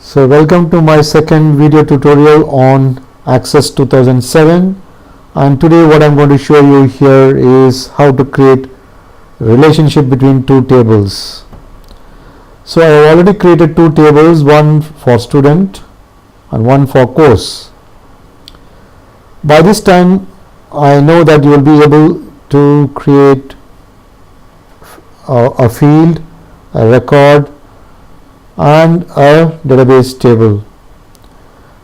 So welcome to my second video tutorial on Access 2007, and today what I'm going to show you here is how to create relationship between two tables. So I have already created two tables, one for student and one for course. By this time I know that you will be able to create a field, a record and a database table.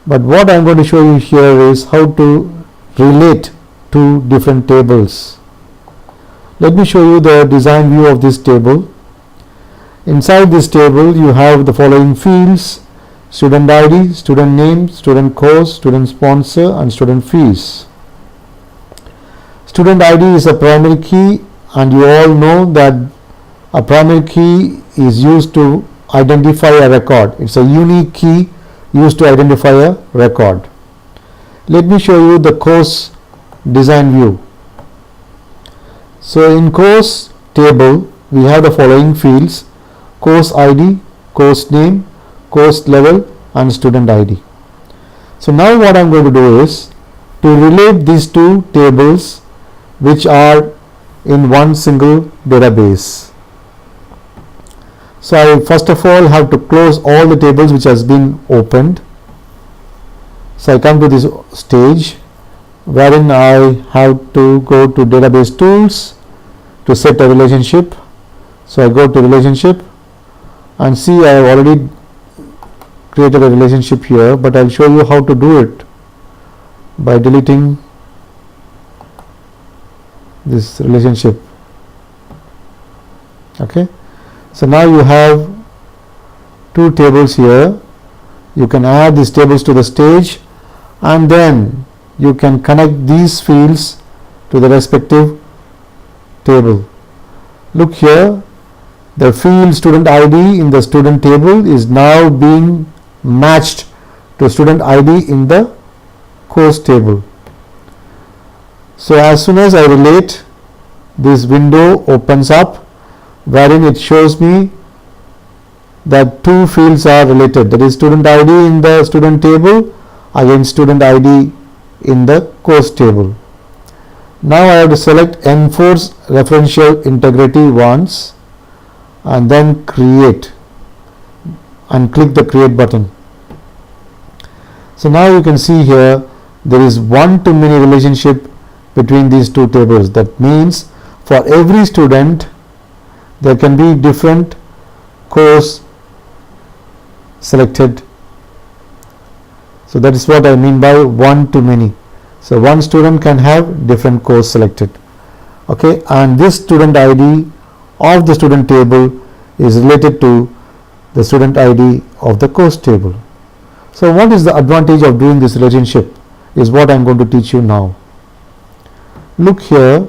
But what I'm going to show you here is how to relate two different tables. Let me show you the design view of this table. Inside this table you have the following fields: student ID, student name, student course, student sponsor and student fees. Student ID is a primary key, and you all know that a primary key is used to identify a record. It's a unique key used to identify a record. Let me show you the course design view. So in course table we have the following fields: course ID, course name, course level and student ID. So now what I'm going to do is to relate these two tables which are in one single database. So I first of all have to close all the tables which has been opened. So I come to this stage wherein I have to go to database tools to set a relationship. So I go to relationship and see I have already created a relationship here, but I'll show you how to do it by deleting this relationship. Okay. So now you have two tables here. You can add these tables to the stage and then you can connect these fields to the respective table. Look here, the field student ID in the student table is now being matched to student ID in the course table. So as soon as I relate, this window opens up wherein it shows me that two fields are related, that is student ID in the student table against student ID in the course table. Now I have to select enforce referential integrity once and then create and click the create button. So now you can see here there is one-to-many relationship between these two tables. That means for every student there can be different course selected. So that is what I mean by one-to-many. So one student can have different course selected. Okay, and this student ID of the student table is related to the student ID of the course table. So what is the advantage of doing this relationship is what I am going to teach you now. Look here,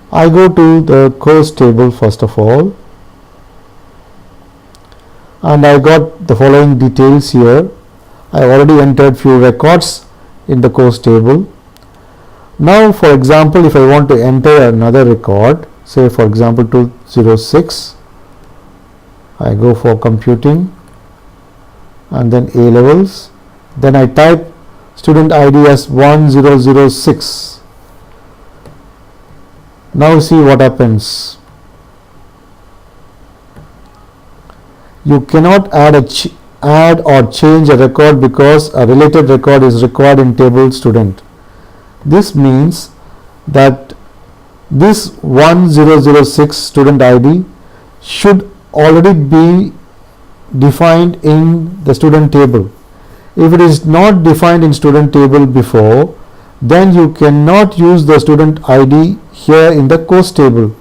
I go to the course table first of all and I got the following details here. I already entered few records in the course table. Now for example, if I want to enter another record, say for example 206, I go for computing and then A levels, then I type student ID as 1006. Now see what happens. You cannot add or change a record because a related record is required in table student. This means that this 1006 student ID should already be defined in the student table. If it is not defined in student table before, then you cannot use the student ID here in the course table.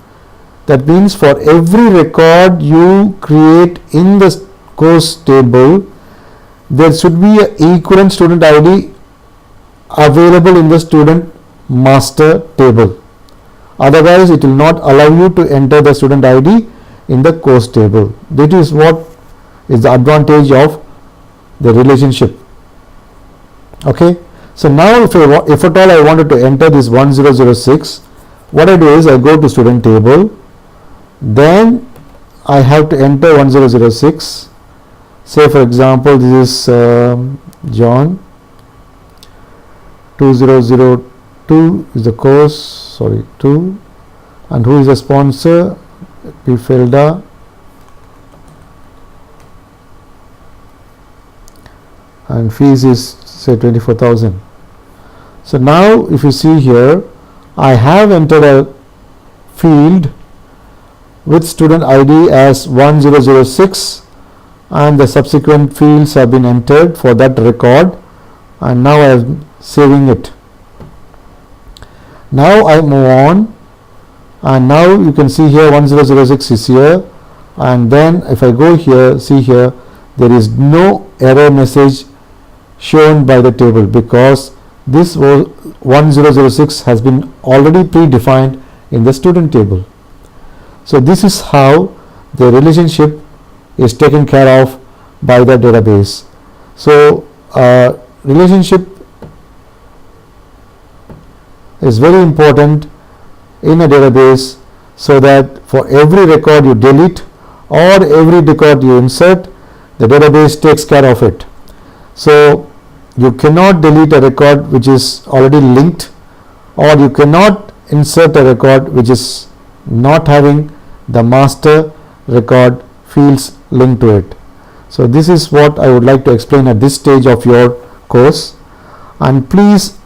That means for every record you create in the course table, there should be an equivalent student ID available in the student master table. Otherwise it will not allow you to enter the student ID in the course table. That is what is the advantage of the relationship. Okay. So now if at all I wanted to enter this 1006, what I do is I go to student table, then I have to enter 1006. Say for example this is John. 2002 is the course, sorry 2, and who is the sponsor? P. Felda. And fees is say 24,000. So now if you see here, I have entered a field with student ID as 1006 and the subsequent fields have been entered for that record, and now I am saving it. Now I move on, and now you can see here 1006 is here, and then if I go here, see here, there is no error message shown by the table because this 1006 has been already predefined in the student table. So this is how the relationship is taken care of by the database. So relationship is very important in a database, so that for every record you delete or every record you insert, the database takes care of it. So you cannot delete a record which is already linked, or you cannot insert a record which is not having the master record fields linked to it. So this is what I would like to explain at this stage of your course, and please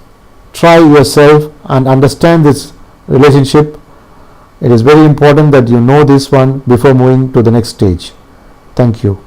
try yourself and understand this relationship. It is very important that you know this one before moving to the next stage. Thank you.